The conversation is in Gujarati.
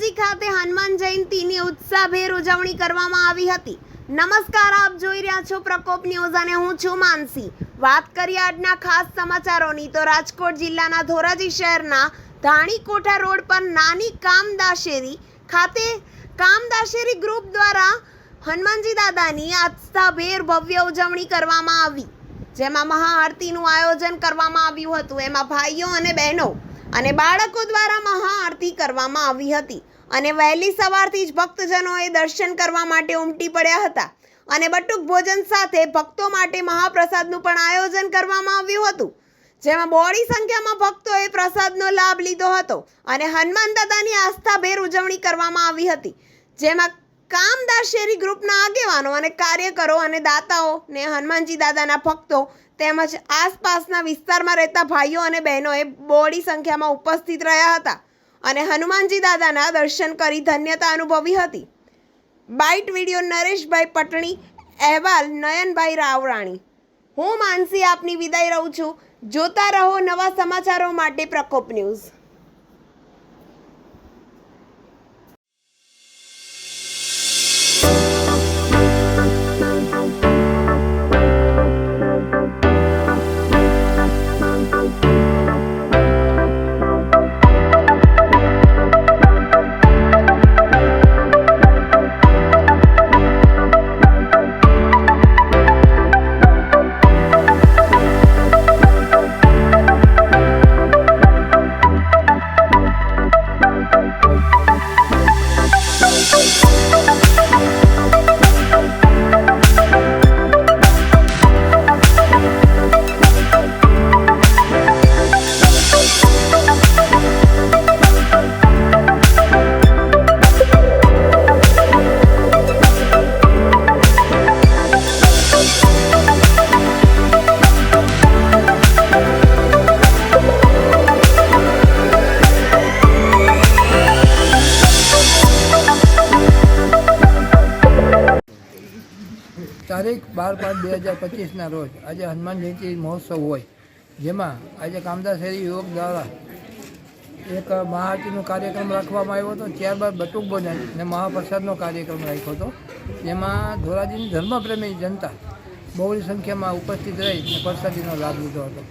ધોરાજી ખાતે હનુમાન જયંતીની ઉત્સાહભેર ઉજવણી કરવામાં આવી હતી। નમસ્કાર, આપ જોઈ રહ્યા છો પ્રકોપ ન્યૂઝ અને હું છું માનસી। વાત કરીએ આજના ખાસ સમાચારોની તો રાજકોટ જિલ્લાના ધોરાજી શહેરના ધાણીકોઠા રોડ પર નાની કામદાશેરી ખાતે કામદાશેરી ગ્રુપ દ્વારા હનુમાનજી દાદાની આસ્થાભેર ભવ્ય ઉજવણી કરવામાં આવી, જેમાં મહાઆરતીનું આયોજન કરવામાં આવ્યું હતું। એમાં ભાઈઓ અને બહેનો અને બાળકો દ્વારા મહાઆરતી કરવામાં આવી હતી અને વહેલી સવારથી જ ભક્તજનોએ દર્શન કરવા માટે ઉમટી પડ્યા હતા અને બટુક ભોજન સાથે ભક્તો માટે મહાપ્રસાદનું પણ આયોજન કરવામાં આવ્યું હતું, જેમાં બહોળી સંખ્યામાં ભક્તોએ પ્રસાદનો લાભ લીધો હતો અને હનુમાન દાદાની આસ્થાભેર ઉજવણી કરવામાં આવી હતી, જેમાં કામદાશેરી ગ્રુપના આગેવાનો અને કાર્યકરો અને દાતાઓને હનુમાનજી દાદાના ભક્તો તેમજ આસપાસના વિસ્તારમાં રહેતા ભાઈઓ અને બહેનોએ બહોળી સંખ્યામાં ઉપસ્થિત રહ્યા હતા અને હનુમાનજી દાદાના દર્શન કરી ધન્યતા અનુભવી હતી। બાઇટ વિડીયો નરેશભાઈ પટણી, અહેવાલ નયનભાઈ રાવરાણી। હું માનસી આપની વિદાય રહું છું। જોતા રહો નવા સમાચારો માટે પ્રકોપ ન્યૂઝ। તારીખ 12/5/2025 રોજ આજે હનુમાન જયંતિ મહોત્સવ હોય, જેમાં આજે કામદાશેરી યુવક દ્વારા એક મહાઆરતીનો કાર્યક્રમ રાખવામાં આવ્યો હતો। ત્યારબાદ બટુક ભોજન અને મહાપ્રસાદનો કાર્યક્રમ રાખ્યો હતો, જેમાં ધોરાજીની ધર્મપ્રેમી જનતા બહોળી સંખ્યામાં ઉપસ્થિત રહી અને પ્રસાદીનો લાભ લીધો હતો।